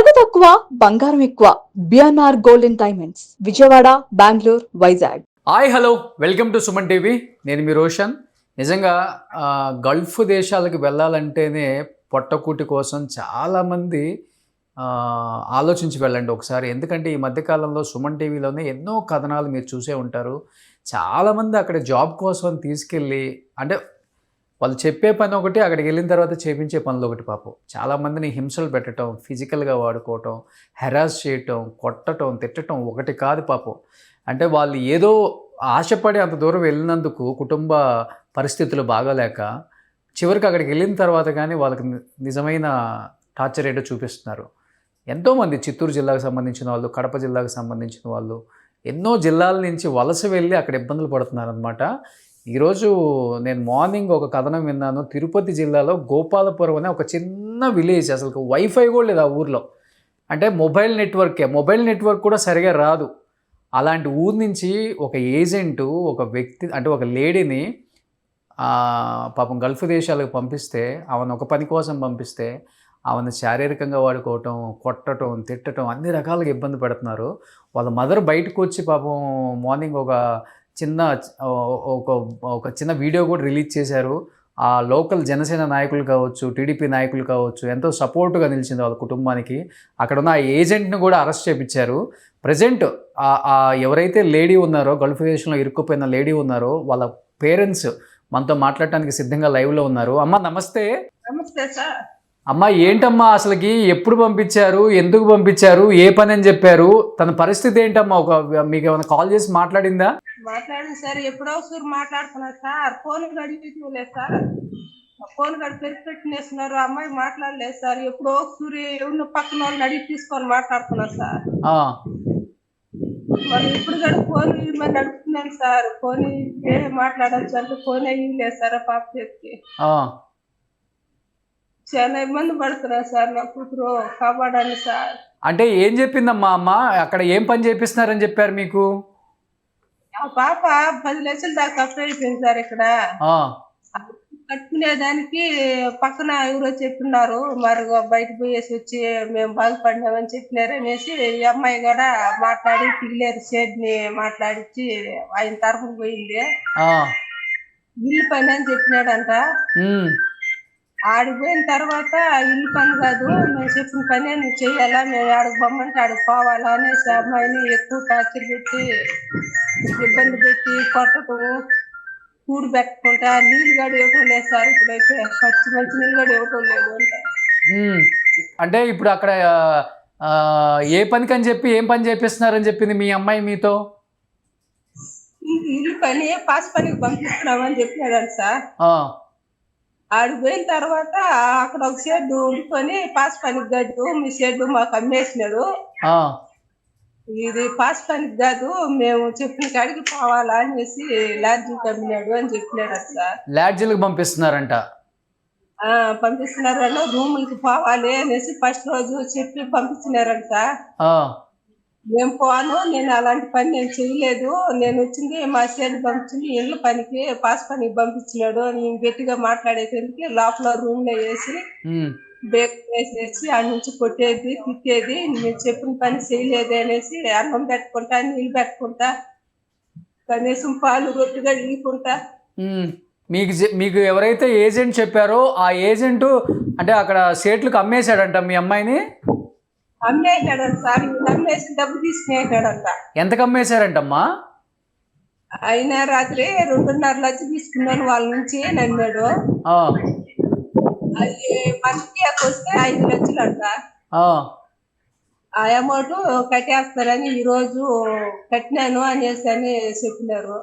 నగదు తక్కువ బంగారం ఎక్కువ BNR gold and diamonds Vijayawada Bengaluru Vizag. Hi hello welcome to Suman TV. నేను మీ రోషన్. నిజంగా గల్ఫ్ దేశాలకు వెళ్ళాలంటేనే పొట్టకూటి కోసం చాలామంది ఆలోచించి వెళ్ళండి ఒకసారి. ఎందుకంటే ఈ మధ్యకాలంలో సుమన్ టీవీలోనే ఎన్నో కథనాలు మీరు చూసే ఉంటారు. చాలామంది అక్కడ జాబ్ కోసం తీసుకెళ్ళి అంటే వాళ్ళు చెప్పే పని ఒకటి, అక్కడికి వెళ్ళిన తర్వాత చేపించే పనులు ఒకటి. పాపం చాలామందిని హింసలు పెట్టడం, ఫిజికల్గా వాడుకోవటం, హెరాస్ చేయటం, కొట్టడం, తిట్టడం ఒకటి కాదు పాపం. అంటే వాళ్ళు ఏదో ఆశపడి అంత దూరం వెళ్ళినందుకు కుటుంబ పరిస్థితులు బాగాలేక చివరికి అక్కడికి వెళ్ళిన తర్వాత కానీ వాళ్ళకి నిజమైన టార్చర్ ఏంటో చూపిస్తున్నారు. ఎంతోమంది చిత్తూరు జిల్లాకు సంబంధించిన వాళ్ళు, కడప జిల్లాకు సంబంధించిన వాళ్ళు ఎన్నో జిల్లాల నుంచి వలస వెళ్ళి అక్కడ ఇబ్బందులు పడుతున్నారనమాట. ఈరోజు నేను మార్నింగ్ ఒక కథనం విన్నాను. తిరుపతి జిల్లాలో గోపాలపురం అనే ఒక చిన్న విలేజ్, అసలు వైఫై కూడా లేదు ఆ ఊర్లో. అంటే మొబైల్ నెట్వర్క్ కూడా సరిగా రాదు. అలాంటి ఊరు నుంచి ఒక ఏజెంటు ఒక వ్యక్తి అంటే ఒక లేడీని పాపం గల్ఫ్ దేశాలకు పంపిస్తే, ఆమెను ఒక పని కోసం పంపిస్తే ఆమెను శారీరకంగా వాడుకోవటం, కొట్టడం, తిట్టడం అన్ని రకాలుగా ఇబ్బంది పెడుతున్నారు. వాళ్ళ మదర్ బయటకు వచ్చి పాపం మార్నింగ్ ఒక చిన్న వీడియో కూడా రిలీజ్ చేశారు. ఆ లోకల్ జనసేన నాయకులు కావచ్చు, టీడీపీ నాయకులు కావచ్చు ఎంతో సపోర్టుగా నిలిచింది వాళ్ళ కుటుంబానికి. అక్కడ ఉన్న ఆ ఏజెంట్ని కూడా అరెస్ట్ చేయించారు. ప్రజెంట్ ఎవరైతే లేడీ ఉన్నారో, గల్ఫ్ దేశంలో ఇరుక్కుపోయిన లేడీ ఉన్నారో వాళ్ళ పేరెంట్స్ మనతో మాట్లాడటానికి సిద్ధంగా లైవ్లో ఉన్నారు. అమ్మ నమస్తే. నమస్తే సార్. అమ్మ ఏంటమ్మా అసలుకి ఎప్పుడు పంపించారు, ఎందుకు పంపించారు, ఏ పని అని చెప్పారు, తన పరిస్థితి ఏంటమ్మా? మీకు ఏమైనా కాల్ చేసి మాట్లాడిందా? మాట్లాడింది సార్, ఎప్పుడో సూరు మాట్లాడుతున్నారు సార్. ఫోన్ గడిపలేదు సార్, ఫోన్ గడి పెట్టినేస్తున్నారు. అమ్మాయి మాట్లాడలేదు సార్. ఎప్పుడో సూర్య ఎవరిని పక్కన వాళ్ళని అడిగి తీసుకొని మాట్లాడుతున్నారు సార్. మరి ఇప్పుడు కూడా ఫోన్ మరి అడుగుతున్నాను సార్. ఫోన్ మాట్లాడచ్చు అంటే ఫోన్ అయ్యలేదు సార్. పాప చేతికి చాలా ఇబ్బంది పడుతున్నారు సార్. నా కూతురు కాపాడాలి సార్. అంటే ఏం చెప్పిందమ్మా అమ్మ? అక్కడ ఏం పని చేపిస్తున్నారని చెప్పారు మీకు? ఆ పాప 10 లక్షల దాకా ఖర్చు అయిపోయింది సార్. ఇక్కడ కట్టుకునేదానికి పక్కన ఎవరో చెప్తున్నారు, మరి బయటకు పోయేసి వచ్చి మేము బాగుపడినామని చెప్పినారు అనేసి ఈ అమ్మాయి కూడా మాట్లాడి పిల్లేరు షేడ్ని మాట్లాడించి ఆయన తరఫున పోయింది. ఇల్లు పని అని చెప్పినాడంట. ఆడికి పోయిన తర్వాత ఇల్లు పని కాదు, మేము చెప్పిన పని నువ్వు చెయ్యాలా, మేము ఆడికి పొమ్మంటే ఆడికి పోవాలా అనేసి అమ్మాయిని ఎక్కువ టార్చర్ పెట్టి ఇబ్బంది పెట్టి కొట్టడం, కూడి పెట్టకుండా నీళ్ళు గడి ఇవ్వటం లేదు సార్. ఇప్పుడైతే మంచి నీళ్ళు గడి ఇవ్వటం లేదు అంటే ఇప్పుడు అక్కడ ఏ పనికి అని చెప్పి ఏం పని చేపిస్తున్నారని చెప్పింది మీ అమ్మాయి మీతో? ఇల్లు పని పాస్ పనికి పంపిస్తున్నామని చెప్పినాడు సార్. ఆడికి పోయిన తర్వాత అక్కడ ఒక షెడ్ ఉండుకొని పాస్ పనికి గడ్డు మీ షెడ్ మాకు అమ్మేసినాడు, ఇది పాస్ పనికి కాదు, మేము చెప్పిన కాడికి పోవాలా అనేసి లాడ్జికి అమ్మినాడు అని చెప్పినాడు సార్. లాడ్జిలకు పంపిస్తున్నారంట? పంపిస్తున్నారన్న రూములకి పోవాలి అనేసి ఫస్ట్ రోజు చెప్పి పంపించినారంట. మేము పోను, నేను అలాంటి పని నేను చేయలేదు, నేను వచ్చింది మా షెడ్ పంపించింది ఇళ్ళ పనికి పాస్ పనికి పంపించినాడు అని గట్టిగా మాట్లాడేసరికి లోపల రూమ్ లో వేసి బేక్ వేసేసి ఆడ నుంచి కొట్టేది, తిట్టేది, నేను చెప్పిన పని చేయలేదు అనేసి అన్నం పెట్టుకుంటా, నీళ్ళు పెట్టుకుంటా, కనీసం పాలు రొట్టుగా ఇవ్వకుంటా. మీకు ఎవరైతే ఏజెంట్ చెప్పారో ఆ ఏజెంట్ అంటే అక్కడ సేట్లకు అమ్మేశాడంట మీ అమ్మాయిని? అమ్మేశాడంట సార్. అమ్మేసి డబ్బు తీసుకునేసాడంట. ఎంతకు అమ్మేశారంటమ్మా? అయినా రాత్రి 2.5 లక్షలు తీసుకున్నాను వాళ్ళ నుంచి నన్నాడు. అది మనకి వస్తే 5 లక్షలు అంట. ఆ అమౌంట్ కట్టేస్తారని ఈ రోజు కట్టినాను అనేసి అని చెప్పినారు.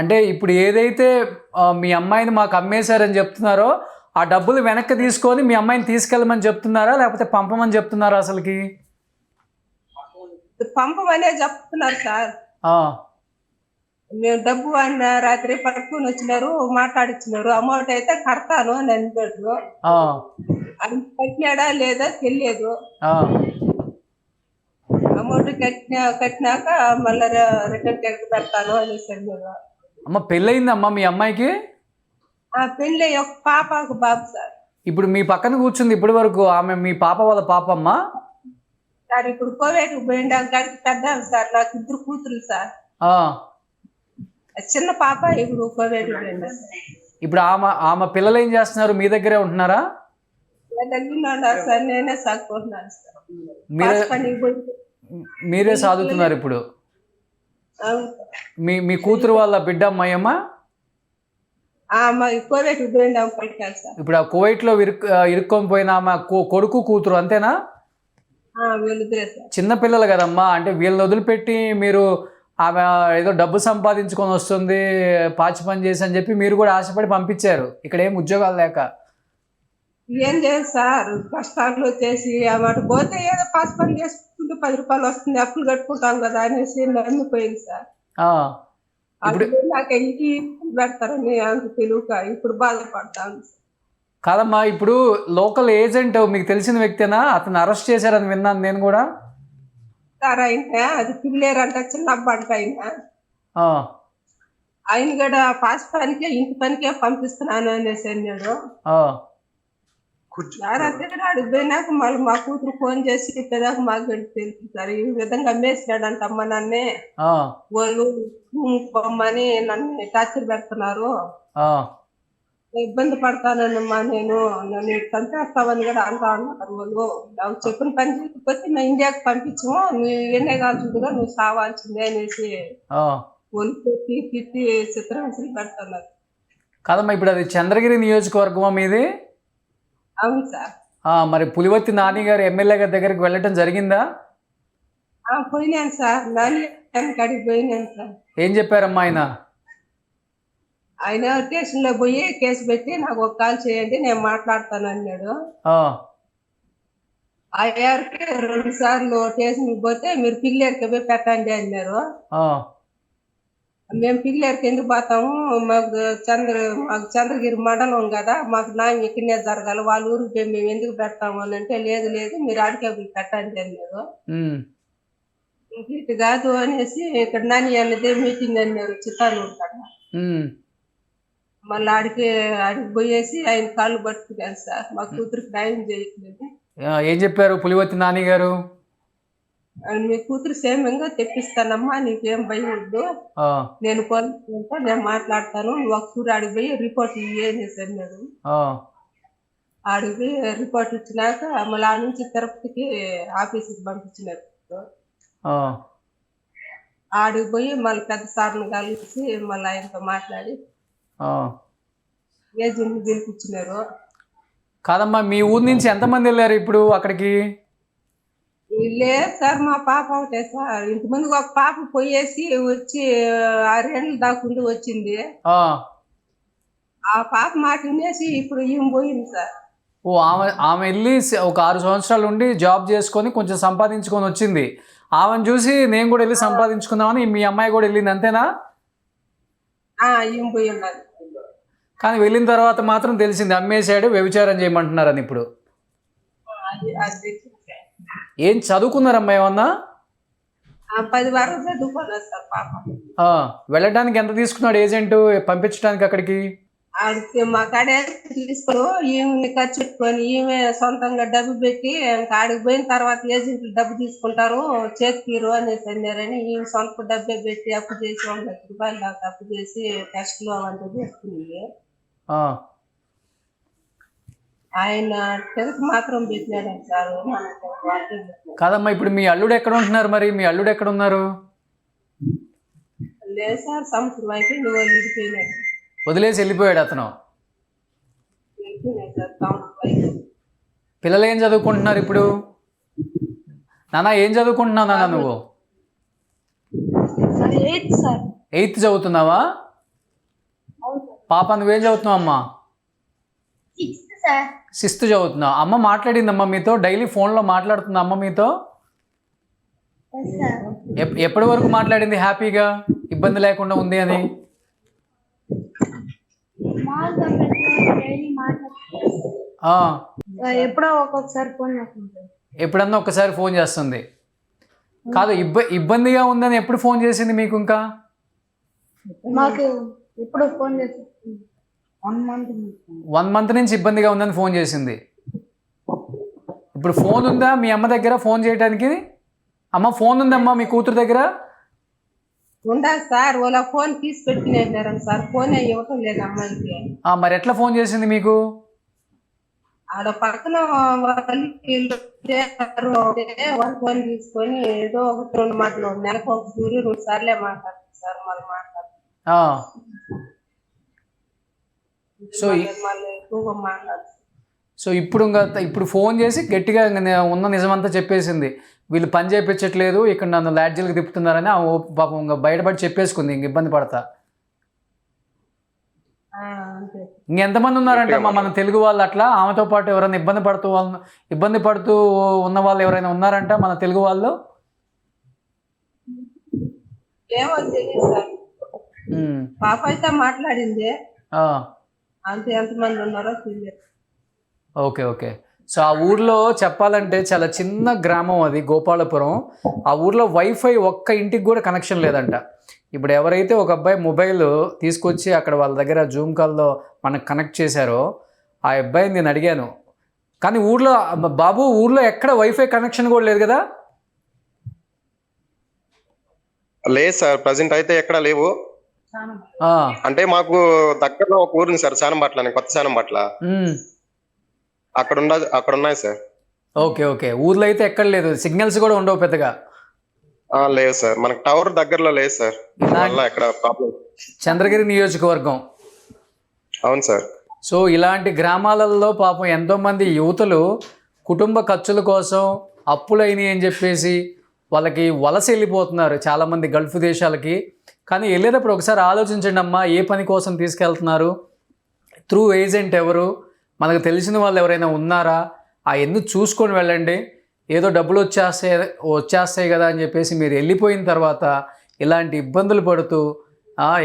అంటే ఇప్పుడు ఏదైతే మీ అమ్మాయిని మాకు అమ్మేశారని చెప్తున్నారో ఆ డబ్బులు వెనక్కి తీసుకొని మీ అమ్మాయిని తీసుకెళ్ళమని చెప్తున్నారా, లేకపోతే పంపమని చెప్తున్నారా? అసలుకి పంపమనే చెప్తున్నారు సార్. మేము డబ్బు అన్న రాత్రి పట్టుకుని వచ్చినారు, మాట్లాడిచ్చినారు. అమౌంట్ అయితే కడతాను అని అన్నాడు. అది కట్టినాడా లేదా తెలియదు. అమౌంట్ కట్టినాక మళ్ళీ రిటర్న్ టెక్స్ట్ పెడతాను అనేసి అన్నారు. అమ్మ పెళ్ళయిందమ్మా మీ అమ్మాయికి? పెళ్ళి ఒక పాప ఒక బాబు సార్. ఇప్పుడు మీ పక్కన కూర్చుంది ఇప్పటి వరకు ఆమె మీ పాప వాళ్ళ పాప అమ్మా? సార్ ఇప్పుడు కోవిడ్ పోయిండా కాడికి పెద్దాను సార్, నాకు 2 కూతురు సార్. ఆ, చిన్న పాప ఇప్పుడు కోవిడ్ పోయిందా సార్. ఇప్పుడు ఆమె పిల్లలు ఏం చేస్తున్నారు? మీ దగ్గరే ఉంటున్నారా? ఉన్నారు సార్, నేనే సాగుకుంటున్నాను సార్. మీరే పాస్ పనికి పోయి మీరే సాదుతున్నారు ఇప్పుడు. అవును సార్. మీ కూతురు వాళ్ళ బిడ్డ అమ్మాయమ్మ మా కోవిడ్ పోయిండా పలికారు సార్. ఇప్పుడు ఆ కువైట్లో ఇరుక్కొని పోయిన ఆమె కొడుకు కూతురు అంతేనా? వీళ్ళిద్దరే సార్. చిన్న పిల్లలు కదమ్మా, అంటే వీళ్ళని వదిలిపెట్టి మీరు ఆమె ఏదో డబ్బు సంపాదించుకొని వస్తుంది పాచి పని చేసి అని చెప్పి మీరు కూడా ఆశపడి పంపించారు, ఇక్కడ ఏం ఉద్యోగాలు లేక. ఏం లేదు సార్, కష్టాలు చేసి అటు పోతే ఏదో పాస్ పని చేసుకుంటూ 10 రూపాయలు వస్తుంది, అప్పులు కట్టుకుంటాం కదా అనేసి నమ్మిపోయింది సార్. ఆ, ఇప్పుడు నాకు ఇంటి పెడతారని అంత తెలియక ఇప్పుడు బాధపడతాను కాదమ్మా, ఇప్పుడు లోకల్ ఏజెంట్ మీకు తెలిసిన వ్యక్తేనా? అతను అరెస్ట్ చేశారని విన్నాను నేను కూడా. సార్. ఆయన అది పిల్లేరంట, చిన్న అబ్బాయి ఆయన. ఆ, ఆయన కూడా పాస్ పనికే ఇంటి పనికే పంపిస్తున్నాను అనేసి అన్నాడు. ఆ, అడిగి పోయినాక మళ్ళీ మా కూతురు ఫోన్ చేసి చెప్పేదాకా మాకు తెలుసు సార్, ఈ విధంగా అమ్మేసినాడంట అమ్మ నన్నే, ఆ, వాళ్ళు పొమ్మని నన్ను టార్చర్ పెడుతున్నారు, ఆ, ఇబ్బంది పడతానమ్మా, నన్ను చంపేస్తామని కూడా అంటా ఉన్నారు వాళ్ళు. నాకు చెప్పిన పని చేయకపోతే మేము ఇండియాకి పంపించము, నువ్వు ఎన్నే కావాల్సిందిగా నువ్వు సావాల్సిందే అనేసి ఆ. వాళ్ళు కొట్టి తిట్టి చిత్రహింసలు పెడుతున్నారు. కాదమ్మా, ఇప్పుడు అది చంద్రగిరి నియోజకవర్గమా మీది? అవును సార్. మరి పులివర్తి నాని గారు ఎమ్మెల్యే గారి దగ్గరికి వెళ్ళటం జరిగిందా? పోయినాను సార్, నాని కాడికి పోయినాను సార్. ఏం చెప్పారమ్మా ఆయన? ఆయన స్టేషన్ లో పోయి కేసు పెట్టి నాకు ఒక కాల్ చేయండి నేను మాట్లాడతాను అన్నాడు. ఆ, ఆ గారికి 2 సార్లు స్టేషన్ పోతే మీరు పిల్లేరుకి పోయి పెట్టండి అన్నారు. ఆ, మేము పిల్లేరుకి ఎందుకు పోతాము, మాకు చంద్రగిరి మండలం కదా, మాకు న్యాయం ఇక్కడనే జరగాలి, వాళ్ళ ఊరికి పోయి మేము ఎందుకు పెడతాము అని అంటే, లేదు మీరు ఆడికే పోయి పెట్టండి అన్నారు. ఉమ్, ఇటు కాదు అనేసి ఇక్కడ నాని అన్నది మీటింగ్ అన్నారు చిత్తానూరు కాడ. ఉమ్. మళ్ళీ ఆడికి పోయేసి ఆయన కాళ్ళు పట్టుకున్నాను సార్, మా కూతురికి న్యాయం చేయట్లేదు. ఏం చెప్పారు పులివర్తి నాని గారు? మీ కూతురు క్షేమంగా తెప్పిస్తానమ్మా, నీకేం భయం వద్దు, ఆ, నేను పోలీసులతో నేను మాట్లాడతాను, నువ్వు ఒకసారి ఆడికి పోయి రిపోర్ట్ ఇవ్వేసి అన్నాడు. ఆ, ఆడికి పోయి రిపోర్ట్ ఇచ్చినాక మళ్ళీ ఆ నుంచి తిరుపతికి ఆఫీసుకి పంపించినారు. ఆ, ఆడికి పోయి మళ్ళీ పెద్ద సార్ని కలిసి మళ్ళీ ఆయనతో మాట్లాడి ఆ. ఏజెంట్ని పిలిపించినారు. కాదమ్మా, మీ ఊరు నుంచి ఎంతమంది వెళ్ళారు ఇప్పుడు అక్కడికి? లేదు సార్, మా పాప ఒకటే సార్, ఇంతకుముందు ఒక పాప పోయేసి వచ్చి 6 ఏళ్ళు దాకుంటూ వచ్చింది. ఆ, ఆ పాప మాట వినేసి ఇప్పుడు ఈమె పోయింది సార్. ఓ, ఆమె వెళ్ళి ఒక 6 సంవత్సరాలు ఉండి జాబ్ చేసుకొని కొంచెం సంపాదించుకొని వచ్చింది. ఆమెను చూసి నేను కూడా వెళ్ళి సంపాదించుకుందామని మీ అమ్మాయి కూడా వెళ్ళింది, అంతేనా? ఈమె పోయి ఉన్నది. కానీ వెళ్ళిన తర్వాత మాత్రం తెలిసింది అమ్మేశాడు, వ్యభిచారం చేయమంటున్నారని. ఇప్పుడు అది ఏం చదువుకున్నారమ్మా ఏమన్నా? 10 వరకు చదువుకున్నారు సార్ పాప. వెళ్ళడానికి ఎంత తీసుకున్నాడు ఏజెంట్ పంపించడానికి అక్కడికి? ఆడికి మా కాడే తీసుకోరు, ఈమె ఖర్చు పెట్టుకొని ఈమె సొంతంగా డబ్బు పెట్టి ఆడికి పోయిన తర్వాత ఏజెంట్లు డబ్బు తీసుకుంటారు, చేతికిరు అనేసి అన్నారని ఈమె సొంత డబ్బే పెట్టి అప్పు చేసి 1 లక్ష రూపాయలు దాకా అప్పు చేసి టెస్ట్లు అవంతా చేసుకుంది. ఆయన టెస్ట్ మాత్రం పెట్టినాడు సార్. కాదమ్మా, ఇప్పుడు మీ అల్లుడు ఎక్కడ ఉంటున్నారు? మరి మీ అల్లుడు ఎక్కడ ఉన్నారు? లేదు సార్, సంవత్సరం అయితే నువ్వు వెళ్ళిపోయినాడు, వదిలేసి వెళ్ళిపోయాడు అతను. సార్ సంవత్సరం అయితే. పిల్లలు ఏం చదువుకుంటున్నారు ఇప్పుడు? నాన్న ఏం చదువుకుంటున్నావు నాన్న నువ్వు? 8th sir. 8th చదువుతున్నావా? పాప నువ్వేం చదువుతున్నావు అమ్మా? 6th sir. 6th చదువుతున్నావు. అమ్మ మాట్లాడిందమ్మా మీతో? డైలీ ఫోన్లో మాట్లాడుతుందా అమ్మ మీతో? ఎప్పటి వరకు మాట్లాడింది హ్యాపీగా, ఇబ్బంది లేకుండా ఉంది అని? ఎప్పుడో ఒక్కొక్కసారి ఫోన్ చేస్తుంటారు. ఎప్పుడన్నా ఒక్కసారి ఫోన్ చేస్తుంది. కాదు, ఇబ్బందిగా ఉందని ఎప్పుడు ఫోన్ చేసింది మీకు? ఇంకా మాకు ఎప్పుడు ఫోన్ చేసి 1 month నుంచి ఇబ్బందిగా ఉందని ఫోన్ చేసింది. ఇప్పుడు ఫోన్ ఉందా మీ అమ్మ దగ్గర ఫోన్ చేయడానికి? అమ్మ ఫోన్ ఉందమ్మా మీ కూతురు దగ్గర? ఉండదు సార్, వాళ్ళ ఫోన్ తీసి పెట్టినారు సార్, ఫోన్ ఇవ్వటం లేదు అమ్మాయికి. మరి ఎట్లా ఫోన్ చేసింది మీకు? ఆడ పక్కన వాళ్ళ ఫోన్ తీసుకొని ఏదో ఒకటి 2 మాటలు, నెలకు ఒక 2 సార్లే మాట్లాడుతుంది సార్, మళ్ళీ మాట్లాడుతుంది. మళ్ళీ ఎక్కువగా మాట్లాడుతుంది. సో ఇప్పుడు ఫోన్ చేసి గట్టిగా ఉన్న నిజమంతా చెప్పేసింది. వీళ్ళు పని చేయించట్లేదు, ఇక్కడ నన్ను లాడ్జీలకు తిప్పుతున్నారని పాపం ఇంకా బయటపడి చెప్పేసుకుంది, ఇంక ఇబ్బంది పడతా. ఇంకెంతమంది ఉన్నారంటే మన తెలుగు వాళ్ళు అట్లా ఆమెతో పాటు ఎవరైనా ఇబ్బంది పడుతూ ఉన్న వాళ్ళు ఎవరైనా ఉన్నారంట మన తెలుగు వాళ్ళు? ఏమో తెలియదు సార్, పాప అయితే మాట్లాడింది, అంతే ఎంతమంది ఉన్నారో తెలియదు. ఓకే. సో ఆ ఊర్లో చెప్పాలంటే చాలా చిన్న గ్రామం అది, గోపాలపురం. ఆ ఊర్లో వైఫై ఒక్క ఇంటికి కూడా కనెక్షన్ లేదంట. ఇప్పుడు ఎవరైతే ఒక అబ్బాయి మొబైల్ తీసుకొచ్చి అక్కడ వాళ్ళ దగ్గర జూమ్ కాల్లో మనకు కనెక్ట్ చేశారో ఆ అబ్బాయిని నేను అడిగాను, కానీ ఊర్లో ఎక్కడ వైఫై కనెక్షన్ కూడా లేదు కదా? లేదు సార్, ప్రజెంట్ అయితే ఎక్కడ లేవు. అంటే మాకు దగ్గరలో ఒక ఊరుంది సార్, శానంబట్ల అని, కొత్త శానంబట్ల, అక్కడ ఉన్నాయి సార్. ఓకే. ఊర్లో అయితే ఎక్కడ లేదు, సిగ్నల్స్ కూడా ఉండవు పెద్దగా? లేదు సార్, మనకు టవర్ దగ్గరలో లేదు సార్, ఎక్కడ ప్రాబ్లం. చంద్రగిరి నియోజకవర్గం. అవును సార్. సో ఇలాంటి గ్రామాలలో పాపం ఎంతోమంది యువతులు కుటుంబ ఖర్చుల కోసం అప్పులైనవి అని చెప్పేసి వాళ్ళకి వలస వెళ్ళిపోతున్నారు చాలామంది గల్ఫ్ దేశాలకి. కానీ వెళ్ళేటప్పుడు ఒకసారి ఆలోచించండి అమ్మా, ఏ పని కోసం తీసుకెళ్తున్నారు, త్రూ ఏజెంట్ ఎవరు, మనకు తెలిసిన వాళ్ళు ఎవరైనా ఉన్నారా, అవన్నీ చూసుకొని వెళ్ళండి. ఏదో డబ్బులు వచ్చేస్తాయి కదా అని చెప్పేసి మీరు వెళ్ళిపోయిన తర్వాత ఇలాంటి ఇబ్బందులు పడుతూ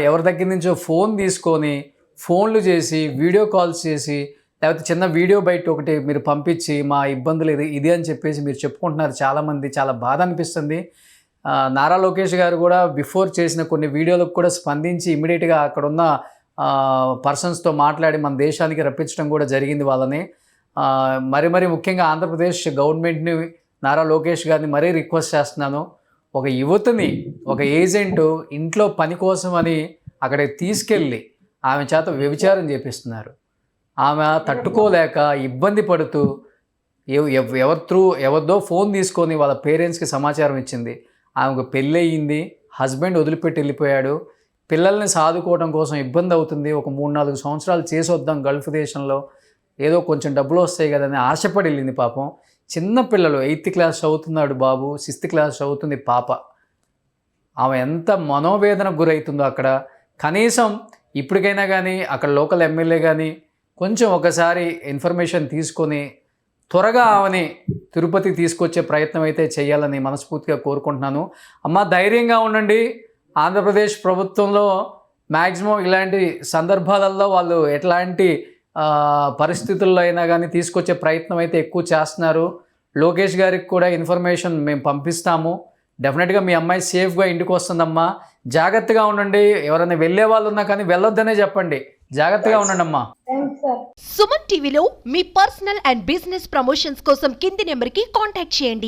ఎవరి దగ్గర నుంచో ఫోన్ తీసుకొని ఫోన్లు చేసి వీడియో కాల్స్ చేసి లేకపోతే చిన్న వీడియో బయట ఒకటి మీరు పంపించి మా ఇబ్బందులు ఇది అని చెప్పేసి మీరు చెప్పుకుంటున్నారు చాలామంది. చాలా బాధ అనిపిస్తుంది. నారా లోకేష్ గారు కూడా బిఫోర్ చేసిన కొన్ని వీడియోలకు కూడా స్పందించి ఇమ్మీడియట్గా అక్కడున్న పర్సన్స్తో మాట్లాడి మన దేశానికి రప్పించడం కూడా జరిగింది వాళ్ళని. మరి ముఖ్యంగా ఆంధ్రప్రదేశ్ గవర్నమెంట్ని, నారా లోకేష్ గారిని మరీ రిక్వెస్ట్ చేస్తున్నాను, ఒక యువతని ఒక ఏజెంటు ఇంట్లో పని కోసం అని అక్కడికి తీసుకెళ్ళి ఆమె చేత వ్యభిచారం చేపిస్తున్నారు. ఆమె తట్టుకోలేక ఇబ్బంది పడుతూ ఎవరిదో ఫోన్ తీసుకొని వాళ్ళ పేరెంట్స్కి సమాచారం ఇచ్చింది. ఆమెకు పెళ్ళి అయ్యింది, హస్బెండ్ వదిలిపెట్టి వెళ్ళిపోయాడు, పిల్లల్ని సాదుకోవడం కోసం ఇబ్బంది అవుతుంది, ఒక 3-4 సంవత్సరాలు చేసి వద్దాం గల్ఫ్ దేశంలో, ఏదో కొంచెం డబ్బులు వస్తాయి కదని ఆశపడి వెళ్ళింది. పాపం చిన్న పిల్లలు, 8th క్లాస్ చదువుతున్నాడు బాబు, 6th క్లాస్ చదువుతుంది పాప. ఆమె ఎంత మనోవేదనకు గురవుతుందో అక్కడ. కనీసం ఇప్పటికైనా కానీ అక్కడ లోకల్ ఎమ్మెల్యే కానీ కొంచెం ఒకసారి ఇన్ఫర్మేషన్ తీసుకొని త్వరగా ఆమెని తిరుపతికి తీసుకొచ్చే ప్రయత్నం అయితే చేయాలని మనస్ఫూర్తిగా కోరుకుంటున్నాను. అమ్మ ధైర్యంగా ఉండండి. ఆంధ్రప్రదేశ్ ప్రభుత్వంలో మ్యాక్సిమం ఇలాంటి సందర్భాలలో వాళ్ళు ఎట్లాంటి పరిస్థితుల్లో అయినా కానీ తీసుకొచ్చే ప్రయత్నం అయితే ఎక్కువ చేస్తున్నారు. లోకేష్ గారికి కూడా ఇన్ఫర్మేషన్ మేము పంపిస్తాము. డెఫినెట్గా మీ అమ్మాయి సేఫ్గా ఇంటికి వస్తుందమ్మా. జాగ్రత్తగా ఉండండి. ఎవరైనా వెళ్ళే వాళ్ళు ఉన్నా కానీ వెళ్ళొద్దనే చెప్పండి. జాగ్రత్తగా ఉండండి అమ్మా. సుమన్ టీవీలో మీ పర్సనల్ అండ్ బిజినెస్ ప్రమోషన్స్ కోసం కింది నెంబర్కి కాంటాక్ట్ చేయండి.